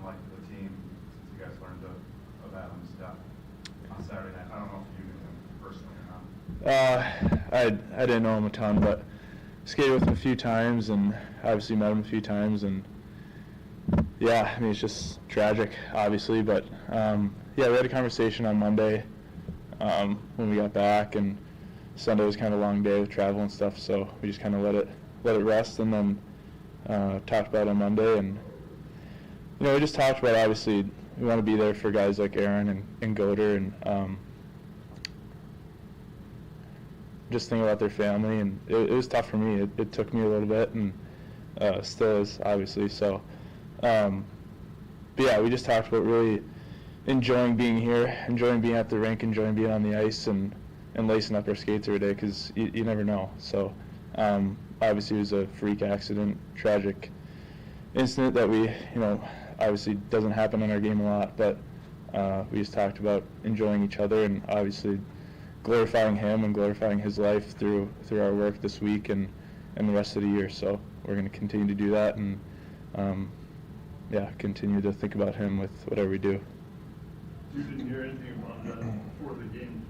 been like for the team since you guys learned of Adam's death on Saturday night? I don't know if you knew him personally or not. I didn't know him a ton, but skated with him a few times and obviously met him a few times, and yeah, I mean, it's just tragic, obviously, but yeah, we had a conversation on Monday when we got back, and Sunday was kind of a long day with travel and stuff, so we just kind of let it rest, and then talked about it on Monday, and we just talked about, obviously we want to be there for guys like Aaron and Goder, and just think about their family, and it was tough for me. It took me a little bit, and still is, obviously. So, but yeah, we just talked about really enjoying being here, enjoying being at the rink, enjoying being on the ice, and lacing up our skates every day, because you never know. So, obviously it was a freak accident, tragic incident that we, obviously doesn't happen in our game a lot, but we just talked about enjoying each other and obviously glorifying him and glorifying his life through our work this week and the rest of the year. So we're going to continue to do that, and continue to think about him with whatever we do. You didn't hear anything about that before the game?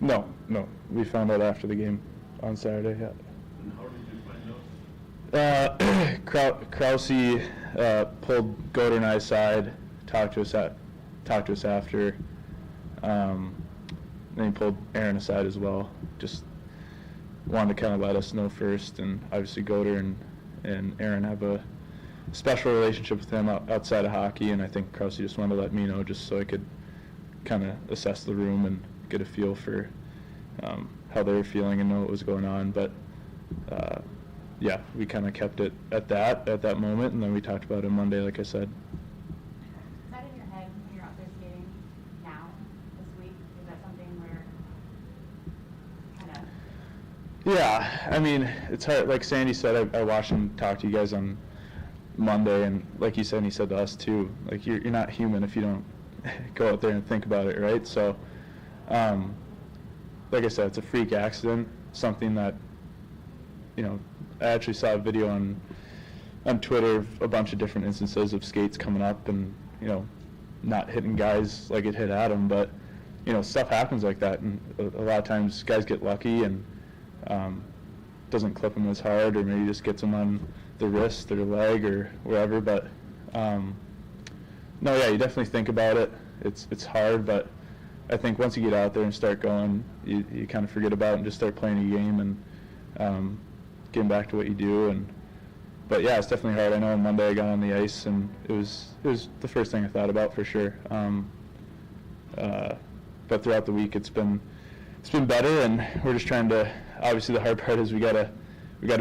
No. We found out after the game on Saturday. Yeah. And how did you find out? Krause pulled Goder and I aside, talked to us after. Then he pulled Aaron aside as well. Just wanted to kind of let us know first, and obviously Goder and Aaron have a special relationship with him outside of hockey, and I think Krause just wanted to let me know just so I could kind of assess the room and get a feel for how they were feeling and know what was going on. But yeah, we kind of kept it at that moment, and then we talked about it Monday, like I said. Is that in your head when you're out there skating now, this week? Is that something where kind of... Yeah, I mean, it's hard. Like Sandy said, I watched him talk to you guys on Monday, and like he said, and he said to us too, like you're not human if you don't go out there and think about it, right? So, like I said, it's a freak accident, something that, I actually saw a video on Twitter of a bunch of different instances of skates coming up and, not hitting guys like it hit Adam, but, stuff happens like that, and a lot of times guys get lucky and doesn't clip them as hard, or maybe just gets them on the wrist or the leg or wherever, but no, yeah, you definitely think about it. It's hard, but I think once you get out there and start going, you kind of forget about it and just start playing your game and getting back to what you do. But yeah, it's definitely hard. I know on Monday I got on the ice, and it was the first thing I thought about for sure. But throughout the week, it's been better, and we're just trying to. Obviously, the hard part is we got a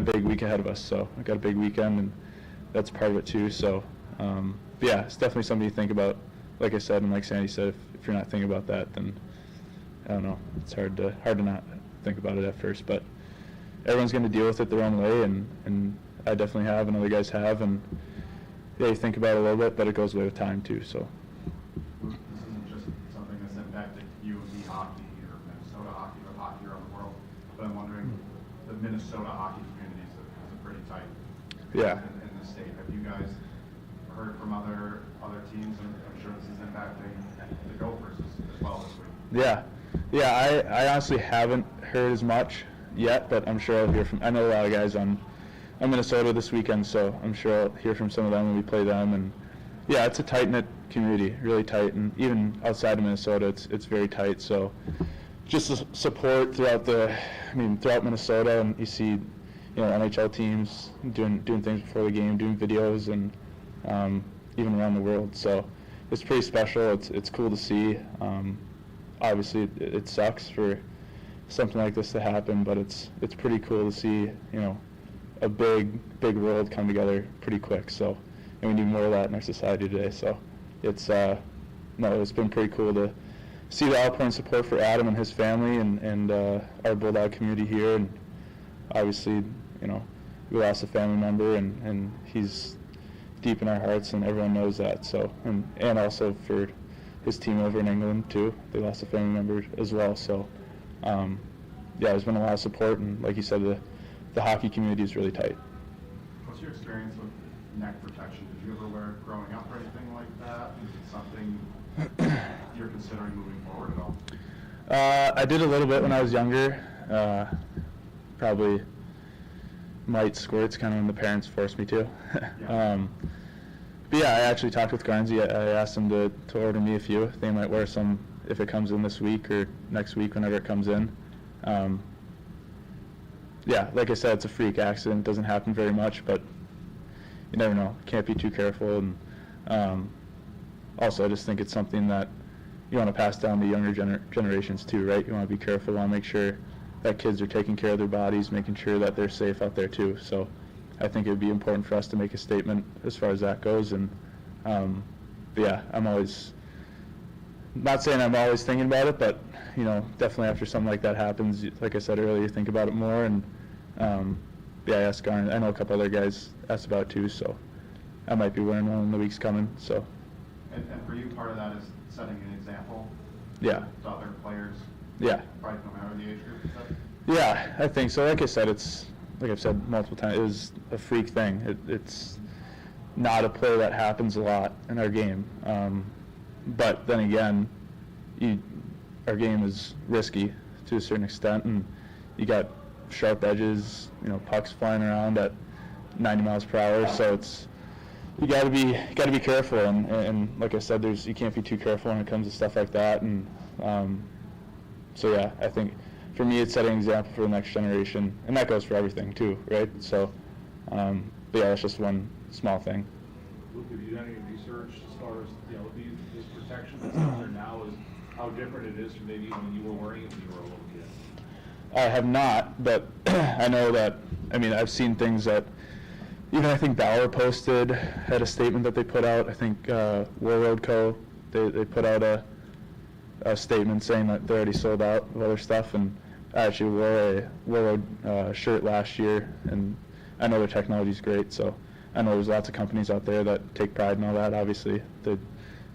big week ahead of us, so we got a big weekend, and that's part of it too. So, but yeah, it's definitely something you think about. Like I said, and like Sandy said, if you're not thinking about that, then I don't know. It's hard to not think about it at first, but everyone's going to deal with it their own way, and I definitely have, and other guys have, and yeah, you think about it a little bit, but it goes away with time too. So. This isn't just something that's impacted UMD hockey or Minnesota hockey, but hockey around the world. But I'm wondering, the Minnesota hockey community is a pretty tight in the state. Have you guys heard from other teams? And I'm sure this is impacting the Gophers as well this week. Yeah. I honestly haven't heard as much yet, but I'm sure I'll hear from. I know a lot of guys on Minnesota this weekend, so I'm sure I'll hear from some of them when we play them. And yeah, it's a tight-knit community, really tight, and even outside of Minnesota, it's very tight. So just the support throughout Minnesota, and you see, NHL teams doing things before the game, doing videos, and even around the world. So it's pretty special. It's cool to see. Obviously, it sucks for something like this to happen, but it's pretty cool to see, a big world come together pretty quick. So, and we need more of that in our society today. So it's been pretty cool to see the outpouring support for Adam and his family and our Bulldog community here. And obviously, we lost a family member, and he's deep in our hearts, and everyone knows that. So, and also for his team over in England too, they lost a family member as well. So, yeah, there's been a lot of support, and like you said, the hockey community is really tight. What's your experience with neck protection, did you ever wear it growing up or anything like that? Is it something you're considering moving forward at all? I did a little bit when I was younger. Probably might squirts kind of when the parents forced me to. Yeah. But yeah, I actually talked with Garnsey. I asked them to order me a few. They might wear some if it comes in this week or next week, whenever it comes in. Yeah, like I said, it's a freak accident. It doesn't happen very much, but you never know. Can't be too careful. And also, I just think it's something that you want to pass down to younger generations too, right? You want to be careful. You want to make sure that kids are taking care of their bodies, making sure that they're safe out there too. So I think it would be important for us to make a statement as far as that goes. And but yeah, I'm always, not saying I'm always thinking about it, but you know, definitely after something like that happens, like I said earlier, you think about it more. And yeah, I asked Garn. I know a couple other guys asked about it too, so I might be wearing one in the weeks coming. So. And for you, part of that is setting an example. Yeah. To other players. Yeah. Probably no matter the age group. Is that? Yeah, I think so. Like I said, it's like I've said multiple times. It is a freak thing. It's not a play that happens a lot in our game. But then again, our game is risky to a certain extent, and you got sharp edges, you know, pucks flying around at 90 miles per hour. So it's you got to be careful, and like I said, you can't be too careful when it comes to stuff like that. And so yeah, I think for me, it's setting an example for the next generation, and that goes for everything too, right? So, but yeah, that's just one small thing. Luke, have you done any research as far as, you know, this protection that's out there now, is how different it is from maybe when you were wearing it when you were a little kid? I have not, but I know that, I mean, I've seen things that, even I think Bauer had a statement that they put out. I think Warroad Co., they put out a statement saying that they already sold out of other stuff, and I actually wore a Warroad shirt last year, and I know their technology is great, so I know there's lots of companies out there that take pride in all that, obviously, to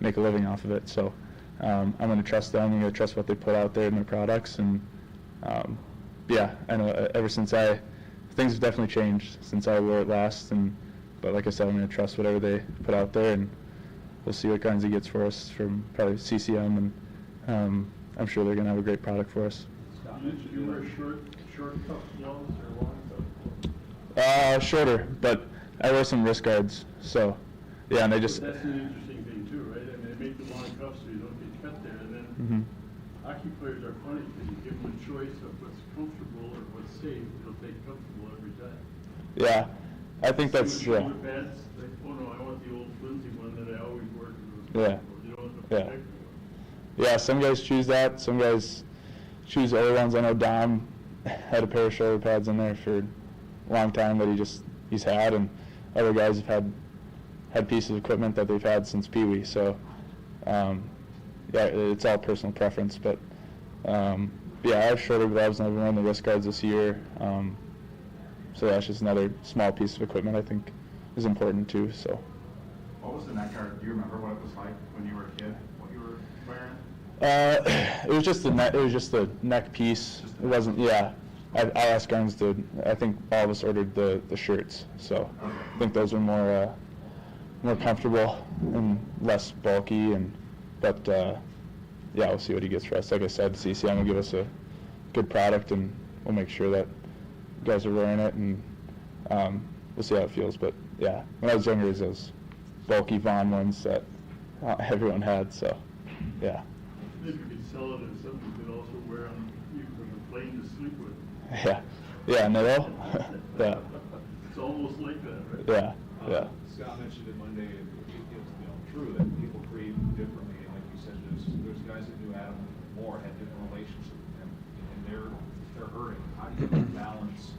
make a living off of it, so I'm going to trust them. I'm going to trust what they put out there in their products, and yeah, I know ever since things have definitely changed since I wore it last, but like I said, I'm going to trust whatever they put out there, and we'll see what Garnsey gets for us from probably CCM, and I'm sure they're going to have a great product for us. Do you wear short cuff gloves or long cuff? Shorter, but I wear some wrist guards, so yeah, and they just. That's an interesting thing too, right? I mean, they make the long cuffs so you don't get cut there, and then hockey players are funny because you give them a choice of what's comfortable or what's safe. They'll take comfortable every time. Yeah, I think that's Shoulder pads, like, oh no, I want the old flimsy one that I always wore because it was comfortable. You don't want the protective one. Yeah, some guys choose that. Some guys choose other ones. I know Dom had a pair of shoulder pads in there for a long time that he's had, and other guys have had pieces of equipment that they've had since Pee Wee. So yeah, it's all personal preference. But yeah, I have shorter gloves, and I've been wearing the wrist guards this year. So that's just another small piece of equipment I think is important too. So. What was the neck guard? Do you remember what it was like when you were a kid? What you were wearing? It was just the neck. It was just the neck piece. It wasn't. Yeah, I asked Garns to. I think all of us ordered the shirts. So I think those were more comfortable and less bulky. But yeah, we'll see what he gets for us. Like I said, CCM will give us a good product, and we'll make sure that guys are wearing it, and we'll see how it feels. But yeah, when I was younger, it was those bulky Vaughn ones that everyone had. So yeah. Maybe you could sell it as something you could also wear on the plane to sleep with. Yeah, no. Yeah. It's almost like that, right? Yeah. Scott mentioned it Monday, it's true that people grieve differently, and like you said, there's guys that knew Adam more, had different relationships with him, and they're hurting. How do you balance?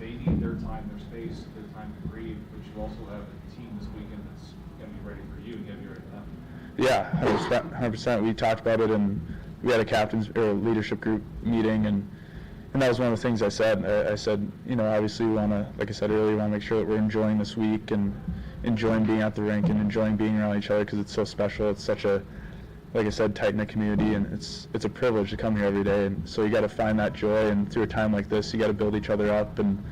They need their time, their space, their time to grieve, but you also have a team this weekend that's going to be ready for you and going to be ready for them. Yeah, 100%. We talked about it, and we had a captain's or leadership group meeting, and that was one of the things I said. I said, you know, obviously we want to, like I said earlier, we want to make sure that we're enjoying this week and enjoying being at the rink and enjoying being around each other because it's so special. It's such a, like I said, tight-knit community, and it's a privilege to come here every day. And so you got to find that joy, and through a time like this, you got to build each other up and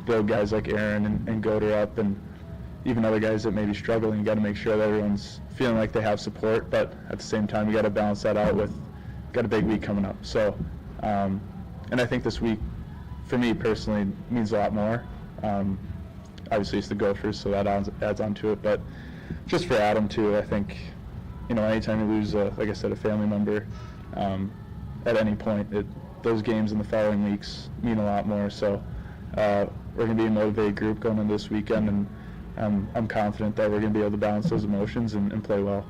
build guys like Aaron and Goder up, and even other guys that may be struggling, you got to make sure that everyone's feeling like they have support, but at the same time, you got to balance that out with, got a big week coming up. So, and I think this week, for me personally, means a lot more. Obviously, it's the Gophers, so that adds on to it, but just for Adam, too, I think, anytime you lose, like I said, a family member, at any point, those games in the following weeks mean a lot more. So we're going to be a motivated group going into this weekend, and I'm confident that we're going to be able to balance those emotions and play well.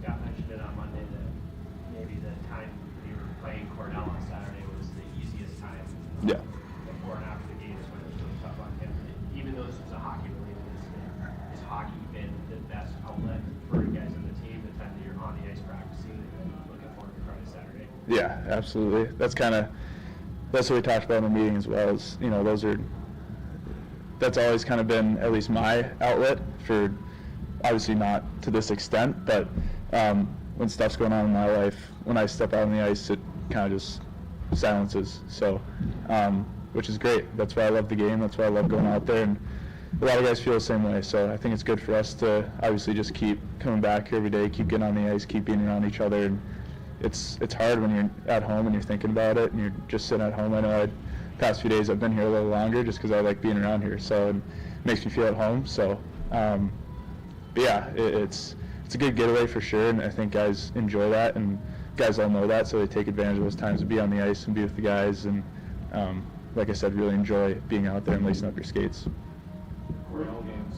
Scott mentioned it on Monday that maybe the time you were playing Cornell on Saturday was the easiest time. Yeah. Before and after the games when it was really tough on him. Even though this was a hockey-related incident, has hockey been the best outlet for you guys on the team the time that you're on the ice practicing and looking forward to Friday, Saturday? Yeah, absolutely. That's what we talked about in the meeting as well. Is that's always kind of been at least my outlet for, obviously not to this extent, but when stuff's going on in my life, when I step out on the ice, it kind of just silences. So, which is great. That's why I love the game. That's why I love going out there, and a lot of guys feel the same way. So I think it's good for us to obviously just keep coming back every day, keep getting on the ice, keep being around each other. And it's hard when you're at home and you're thinking about it and you're just sitting at home. I know past few days I've been here a little longer just because I like being around here, so it makes me feel at home. So, but yeah, it's a good getaway for sure, and I think guys enjoy that, and guys all know that, so they take advantage of those times to be on the ice and be with the guys, and like I said, really enjoy being out there and lacing up your skates. Cornell games,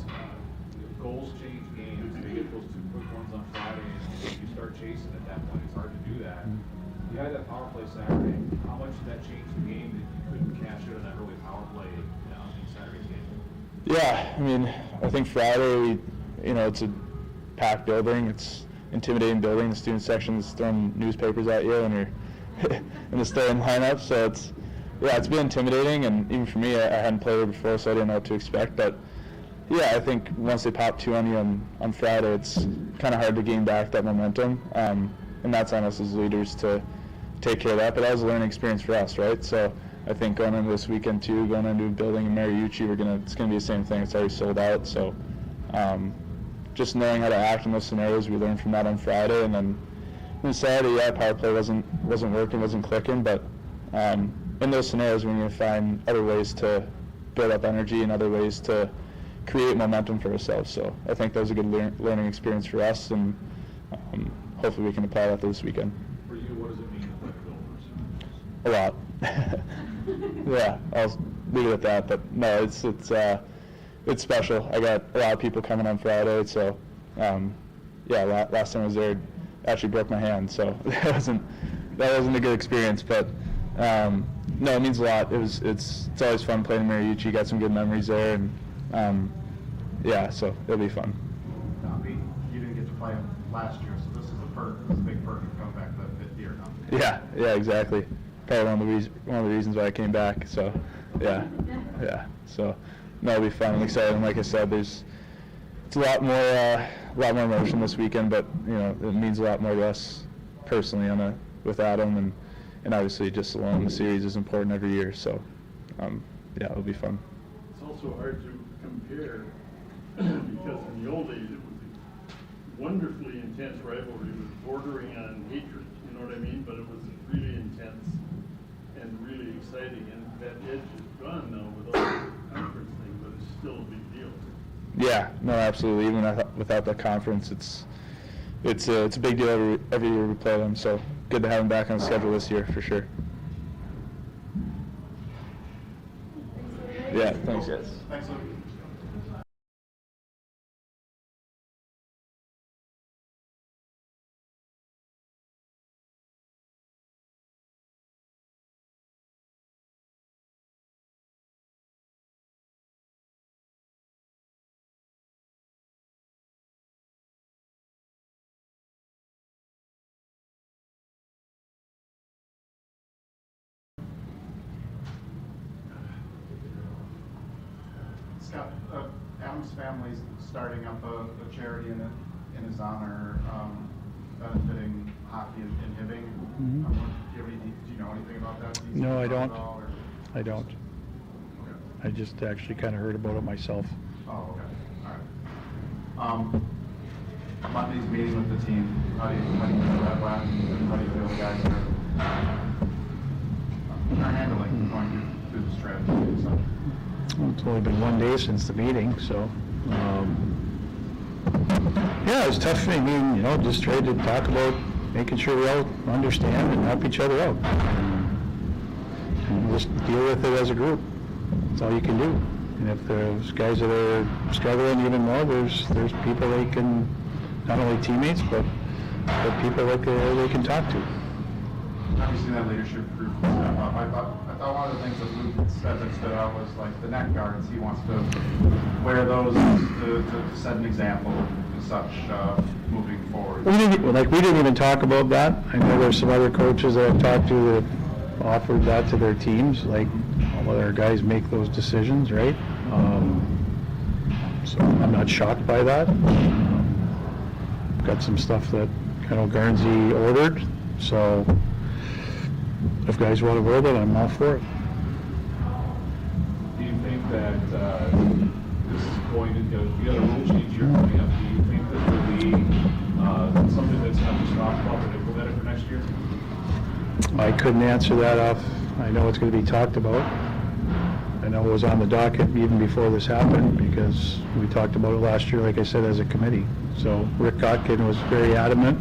goals change games. They get those two quick ones on Friday, and you start chasing at that point. It's hard to do that. You had that power play Saturday. How much did that change the game that you couldn't cash it on that early power play in Saturday's game? Yeah, I mean, I think Friday, it's a packed building. It's intimidating building. The student section's throwing newspapers at you, and you're in the starting lineup. So it's been intimidating, and even for me, I hadn't played there before, so I didn't know what to expect. But yeah, I think once they pop two on you on Friday, it's kind of hard to gain back that momentum, and that's on us as leaders to take care of that. But that was a learning experience for us, right? So I think going into this weekend too, going into a building in Mariucci, it's gonna be the same thing. It's already sold out. So just knowing how to act in those scenarios, we learned from that on Friday, and then on Saturday, power play wasn't working, wasn't clicking, but in those scenarios, we need to find other ways to build up energy and other ways to create momentum for ourselves. So I think that was a good learning experience for us, and hopefully we can apply that this weekend. For you, what does it mean to play A the Gophers? lot. Yeah, I'll leave it at that. But no, it's special. I got a lot of people coming on Friday, so last time I was there, it actually broke my hand, so that wasn't a good experience. But no, it means a lot. It's always fun playing in Mariucci. Got some good memories there, and so it'll be fun. Pete, you didn't get to play him last year, so this is a perk. This is a big perk of coming back the fifth year now. Yeah, exactly. Probably one of the reasons why I came back. So, yeah. So, no, it'll be fun. I'm excited. And like I said, it's a lot more emotion this weekend, but it means a lot more to us personally with Adam, and obviously just alone the series is important every year. So, it'll be fun. It's also hard to compare because in the old days it was a wonderfully intense rivalry. It was bordering on hatred, you know what I mean? But it was really intense and really exciting, and that edge is gone now with all the conference thing, but it's still a big deal. Yeah, no, absolutely. Even without that conference, it's a big deal every year we play them. So good to have them back on the schedule this year for sure. Yeah, thanks guys. Thanks, Luke. Scott, Adam's family's starting up a charity in his honor, benefiting hockey in Hibbing. Do you know anything about that? No, I don't. All, I don't. okay. I just actually kind of heard about it myself. Oh, okay. All right. Monday's meeting with the team, how do you feel that went? How do you feel the guys are handling going through the stretch? So. Well, it's only been 1 day since the meeting, so, yeah, it's tough. I mean, you know, just tried to talk about making sure we all understand and help each other out. And just deal with it as a group. That's all you can do. And if there's guys that are struggling even more, there's people they can, not only teammates, but people that they can talk to. Have you seen that leadership group step up? I thought one of the things that Luke said that stood out was like the neck guards. He wants to wear those to set an example and such moving forward. We didn't even talk about that. I know there's some other coaches that I've talked to that have offered that to their teams, like let our guys make those decisions, right? So I'm not shocked by that. Got some stuff that Garnsey ordered, so if guys want to wear that, I'm all for it. Do you think that this is going to go, the other rule change you're coming up, do you think that will be something that's not just talked about but implemented for next year? I couldn't answer that off. I know it's going to be talked about. I know it was on the docket even before this happened because we talked about it last year, like I said, as a committee. So Rick Kotkin was very adamant.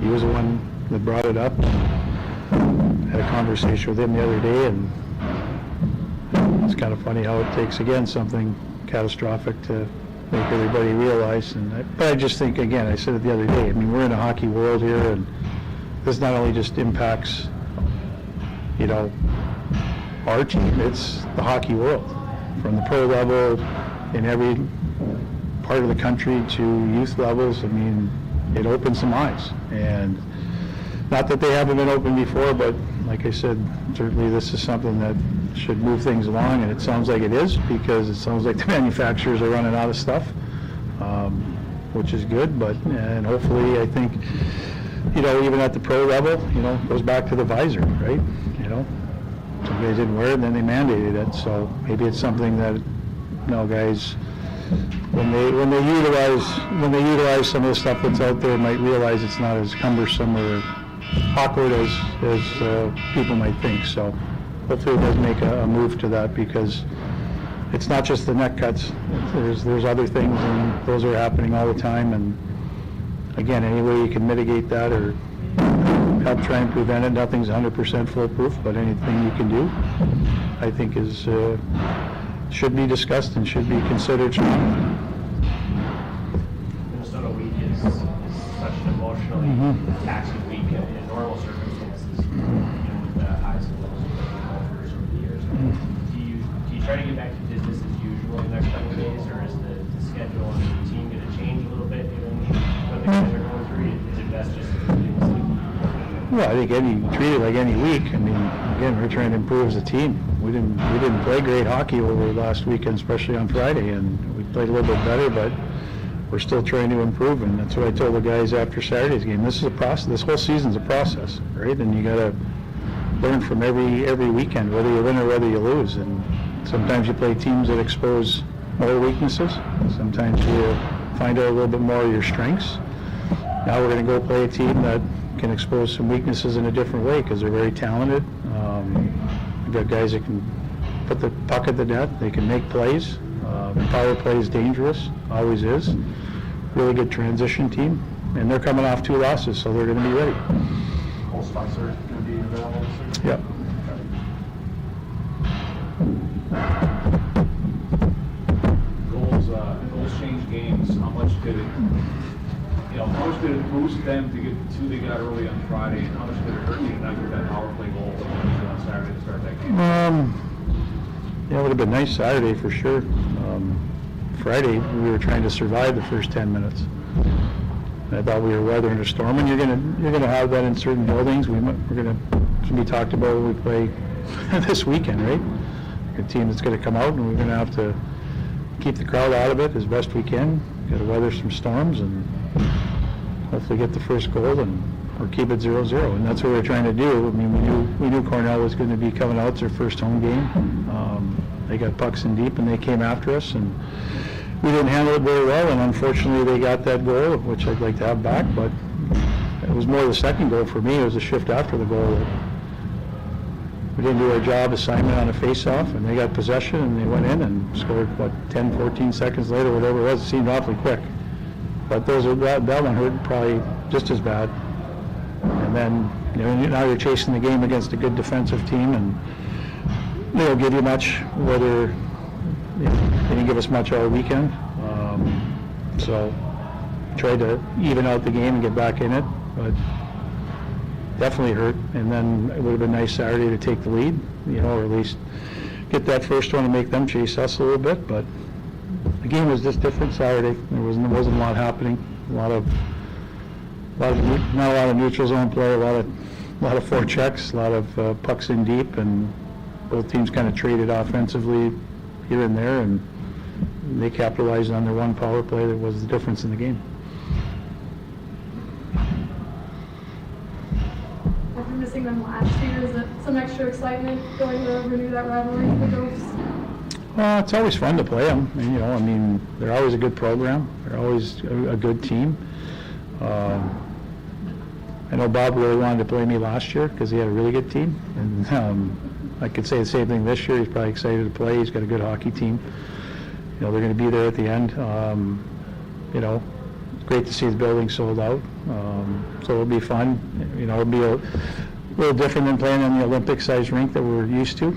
He was the one that brought it up. Had a conversation with him the other day, and it's kind of funny how it takes, again, something catastrophic to make everybody realize. But I just think, again, I said it the other day, I mean, we're in a hockey world here, and this not only just impacts, you know, our team, it's the hockey world. From the pro level, in every part of the country to youth levels, I mean, it opens some eyes. And not that they haven't been open before, but like I said, certainly this is something that should move things along, and it sounds like it is, because it sounds like the manufacturers are running out of stuff, which is good, and hopefully I think, you know, even at the pro level, you know, it goes back to the visor, right? You know, some guys didn't wear it, and then they mandated it, so maybe it's something that, you know, guys, when they utilize some of the stuff that's out there, might realize it's not as cumbersome or awkward as people might think. So hopefully it does make a move to that, because it's not just the neck cuts. There's other things, and those are happening all the time. And again, any way you can mitigate that or help try and prevent it, nothing's 100% foolproof, but anything you can do, I think is should be discussed and should be considered strongly. Minnesota week is such an emotionally taxing week in normal circumstances, you know, with the highs and lows of the golfers over the years. Do you try to get back to business as usual in the next couple of days, or is the schedule and the routine going to change a little bit given what the guys are going through? Is it best just to do things like? Well, I think treat it like any week. I mean, again, we're trying to improve as a team. We didn't play great hockey over last weekend, especially on Friday, and we played a little bit better, but we're still trying to improve, and that's what I told the guys after Saturday's game. This is a process. This whole season's a process, right? And you got to learn from every weekend, whether you win or whether you lose. And sometimes you play teams that expose more weaknesses. Sometimes you find out a little bit more of your strengths. Now we're going to go play a team that can expose some weaknesses in a different way, because they're very talented. We've got guys that can put the puck at the net. They can make plays. Power play is dangerous, always is. Really good transition team, and they're coming off 2 losses, so they're going to be ready. Cole Spicer is going to be available soon? Yep. Goals change games. How much did it boost them to get the 2 they got early on Friday, and how much did it hurt you to not get that power play goal on Saturday to start that game? Yeah, it would have been nice Saturday for sure. Friday, we were trying to survive the first 10 minutes. I thought we were weathering a storm, and you're gonna have that in certain buildings. We're gonna be talked about when we play this weekend, right? A team that's gonna come out, and we're gonna have to keep the crowd out of it as best we can. Got to weather some storms and hopefully get the first goal or keep it 0-0, and that's what we're trying to do. I mean, we knew Cornell was going to be coming out. It's their first home game. They got pucks in deep, and they came after us, and we didn't handle it very well, and unfortunately they got that goal, which I'd like to have back, but it was more the second goal for me. It was the shift after the goal that we didn't do our job assignment on a face-off, and they got possession, and they went in and scored, 10, 14 seconds later, whatever it was. It seemed awfully quick. But that one hurt probably just as bad. And then, now you're chasing the game against a good defensive team, and they don't give you much, whether they didn't give us much all weekend. So tried to even out the game and get back in it, but definitely hurt. And then it would have been nice Saturday to take the lead, or at least get that first one and make them chase us a little bit. But the game was just different Saturday. There wasn't a lot happening. Not a lot of neutral zone play. A lot of forechecks. A lot of pucks in deep, and both teams kind of traded offensively here and there, and they capitalized on their one power play that was the difference in the game. After missing them last year, is it some extra excitement going to renew that rivalry with the Ghosts? It's always fun to play them. They're always a good program. They're always a good team. I know Bob really wanted to play me last year because he had a really good team, and I could say the same thing this year. He's probably excited to play. He's got a good hockey team. They're going to be there at the end. Great to see the building sold out. So it'll be fun. It'll be a little different than playing on the Olympic-sized rink that we're used to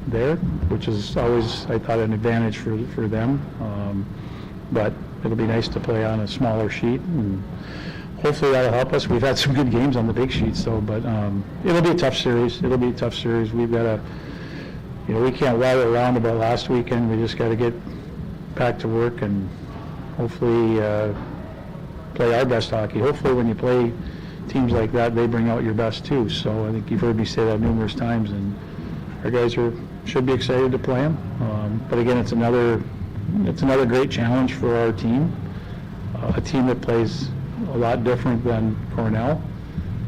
there, which is always, I thought, an advantage for them. But it'll be nice to play on a smaller sheet, and hopefully that'll help us. We've had some good games on the big sheets, though, but it'll be a tough series. We've got to, we can't ride it around about last weekend. We just got to get back to work and hopefully play our best hockey. Hopefully when you play teams like that, they bring out your best too. So I think you've heard me say that numerous times, and our guys should be excited to play them. But again, it's another great challenge for our team, a team that plays a lot different than Cornell,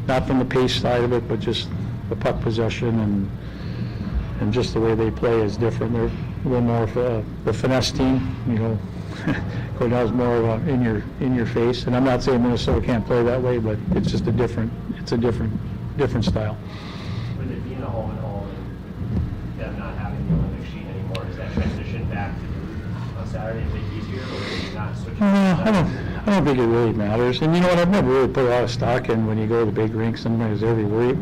not from the pace side of it, but just the puck possession and just the way they play is different. They're a little more of the finesse team, Cornell's more of a in your face, and I'm not saying Minnesota can't play that way, but it's just a different style. With it being a home and home and them not having the Olympic sheet anymore, does that transition back to on Saturday make it easier, or are you not switching? I don't think it really matters. And you know what? I've never really put a lot of stock in when you go to the big rink. Sometimes every worry.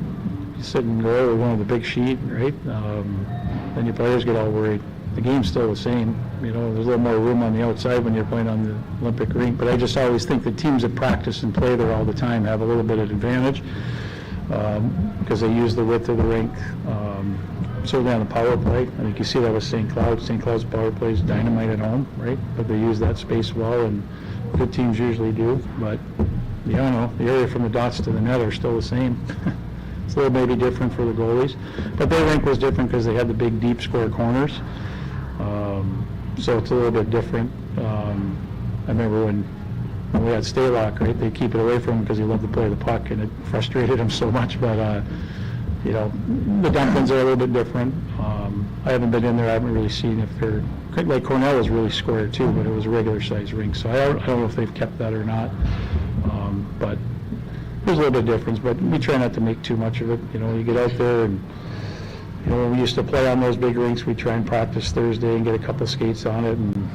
You sit and go with one of the big sheet, right? Then your players get all worried. The game's still the same. There's a little more room on the outside when you're playing on the Olympic rink. But I just always think the teams that practice and play there all the time have a little bit of advantage because they use the width of the rink. Certainly on the power play. I think you see that with St. Cloud. St. Cloud's power play is dynamite at home, right? But they use that space well, and good teams usually do. But, the area from the dots to the net are still the same. It's a little maybe different for the goalies. But their rink was different because they had the big, deep square corners. So it's a little bit different. I remember when we had Staylock, right, they keep it away from him because he loved to play the puck, and it frustrated him so much. But, the Dumplins are a little bit different. I haven't been in there. I haven't really seen if they're, like Cornell was really square too, but it was a regular size rink. So I don't know if they've kept that or not. But there's a little bit of difference, but we try not to make too much of it. You get out there and, when we used to play on those big rinks, we try and practice Thursday and get a couple skates on it, and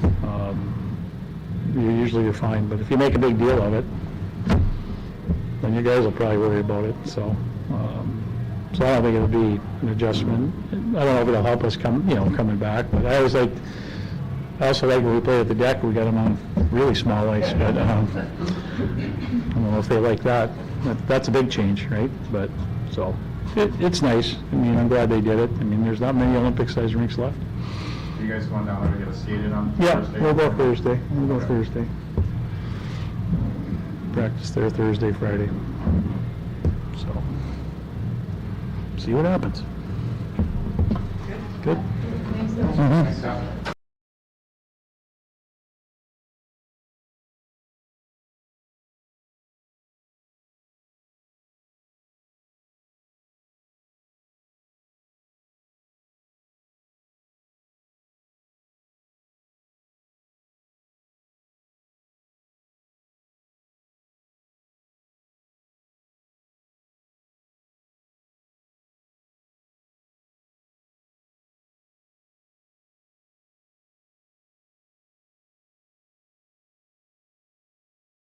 you're fine. But if you make a big deal of it, then you guys will probably worry about it. So I don't think it'll be an adjustment. I don't know if it'll help us coming back, but I also like when we play at the deck, we got them on really small ice, but I don't know if they like that. That's a big change, right? But so it's nice. I'm glad they did it. There's not many Olympic-sized rinks left. Are you guys going down there to get a skated on Thursday? Yeah, we'll go Thursday. Practice there Thursday, Friday. So, see what happens. Good. Thanks, Mhm. Thanks, Scott.